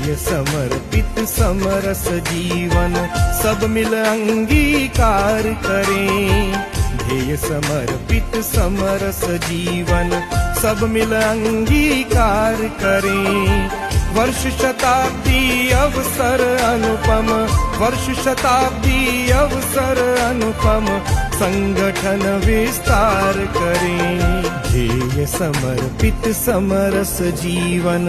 ध्येय समर्पित समरस जीवन सब मिल अंगीकार करें। ध्येय समर्पित समरस जीवन सब मिल अंगीकार करें। वर्ष शताब्दी अवसर अनुपम, वर्ष शताब्दी अवसर अनुपम, संगठन विस्तार करें। ध्येय समर्पित समरस जीवन।